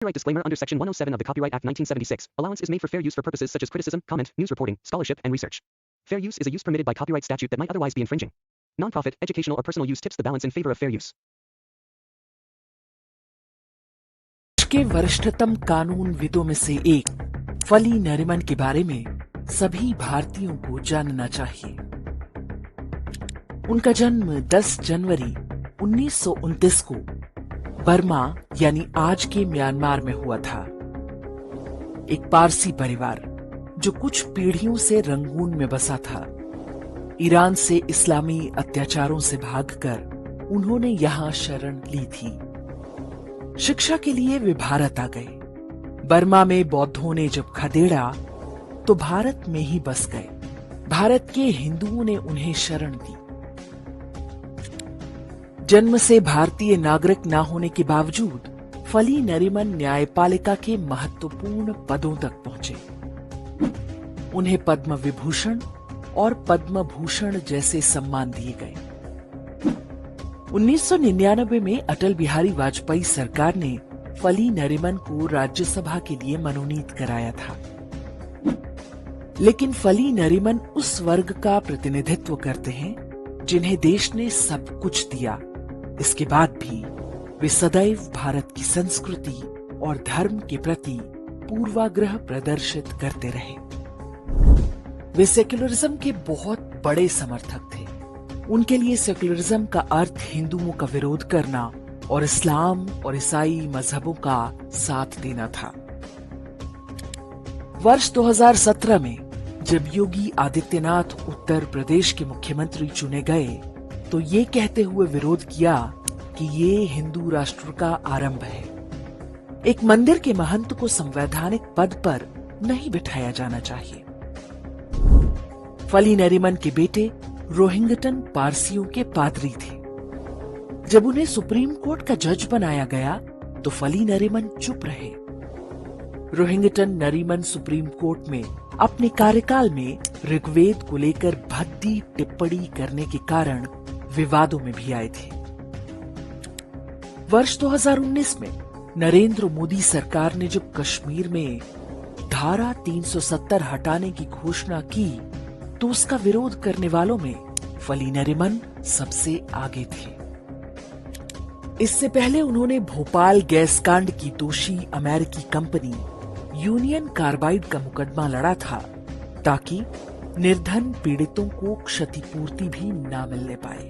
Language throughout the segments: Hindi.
Copyright disclaimer under Section 107 of the Copyright Act 1976. Allowance is made for fair use for purposes such as criticism, comment, news reporting, scholarship, and research. Fair use is a use permitted by copyright statute that might otherwise be infringing. Nonprofit, educational, or personal use tips the balance in favor of fair use. के वरिष्ठतम कानून विदों में से एक फली नरिमन के बारे में सभी भारतीयों को जानना चाहिए। उनका जन्म 10 जनवरी 1929 को बर्मा यानी आज के म्यांमार में हुआ था। एक पारसी परिवार जो कुछ पीढ़ियों से रंगून में बसा था। ईरान से इस्लामी अत्याचारों से भागकर उन्होंने यहां शरण ली थी। शिक्षा के लिए वे भारत आ गए। बर्मा में बौद्धों ने जब खदेड़ा तो भारत में ही बस गए। भारत के हिंदुओं ने उन्हें शरण दी। जन्म से भारतीय नागरिक न होने के बावजूद फली नरिमन न्यायपालिका के महत्वपूर्ण पदों तक पहुंचे। उन्हें पद्म विभूषण और पद्म भूषण जैसे सम्मान दिए गए। 1999 में अटल बिहारी वाजपेयी सरकार ने फली नरिमन को राज्यसभा के लिए मनोनीत कराया था। लेकिन फली नरिमन उस वर्ग का प्रतिनिधित्व करते हैं जिन्हें देश ने सब कुछ दिया। इसके बाद भी वे सदैव भारत की संस्कृति और धर्म के प्रति पूर्वाग्रह प्रदर्शित करते रहे। वे सेक्युलरिज्म के बहुत बड़े समर्थक थे। उनके लिए सेक्युलरिज्म का अर्थ हिंदुओं का विरोध करना और इस्लाम और ईसाई मजहबों का साथ देना था। वर्ष 2017 में जब योगी आदित्यनाथ उत्तर प्रदेश के मुख्यमंत्री चुने गए तो ये कहते हुए विरोध किया कि ये हिंदू राष्ट्र का आरंभ है। एक मंदिर के महंत को संवैधानिक पद पर नहीं बिठाया जाना चाहिए। फली नरिमन के बेटे रोहिंग्टन पारसियों के पादरी थे। जब उन्हें सुप्रीम कोर्ट का जज बनाया गया तो फली नरिमन चुप रहे। रोहिंग्टन नरिमन सुप्रीम कोर्ट में अपने कार्यकाल में ऋग्वेद को लेकर भद्दी टिप्पणी करने के कारण विवादों में भी आए थे। वर्ष 2019 में नरेंद्र मोदी सरकार ने जब कश्मीर में धारा 370 हटाने की घोषणा की तो उसका विरोध करने वालों में फली नरिमन सबसे आगे थे। इससे पहले उन्होंने भोपाल गैस कांड की दोषी अमेरिकी कंपनी यूनियन कार्बाइड का मुकदमा लड़ा था ताकि निर्धन पीड़ितों को क्षतिपूर्ति भी न मिलने पाए।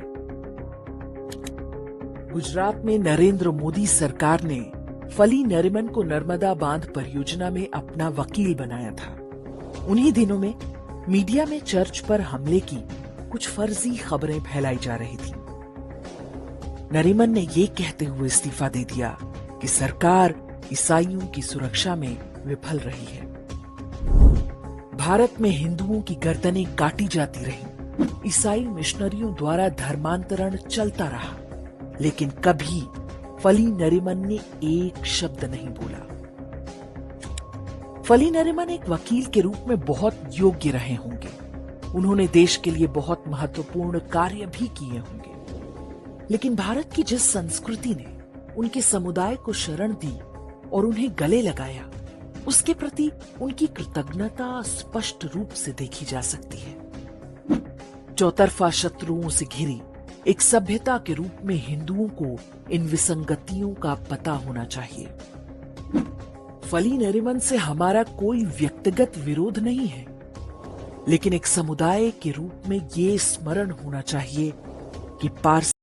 गुजरात में नरेंद्र मोदी सरकार ने फली नरिमन को नर्मदा बांध परियोजना में अपना वकील बनाया था। उन्हीं दिनों में मीडिया में चर्च पर हमले की कुछ फर्जी खबरें फैलाई जा रही थी। नरिमन ने ये कहते हुए इस्तीफा दे दिया कि सरकार ईसाइयों की सुरक्षा में विफल रही है। भारत में हिंदुओं की गर्दनें काटी जाती रहीं। ईसाई मिशनरियों द्वारा धर्मांतरण चलता रहा, लेकिन कभी फली नरिमन ने एक शब्द नहीं बोला। फली नरिमन एक वकील के रूप में बहुत योग्य रहे होंगे। उन्होंने देश के लिए बहुत महत्वपूर्ण कार्य भी किए होंगे। लेकिन भारत की जिस संस्कृति ने उनके समुदाय को शरण दी और उन्हें गले लगाया, उसके प्रति उनकी कृतज्ञता स्पष्ट रूप से देखी जा सकती है। चौतरफा शत्रुओं से घिरी एक सभ्यता के रूप में हिंदुओं को इन विसंगतियों का पता होना चाहिए। फली नरिमन से हमारा कोई व्यक्तिगत विरोध नहीं है, लेकिन एक समुदाय के रूप में ये स्मरण होना चाहिए कि पारसी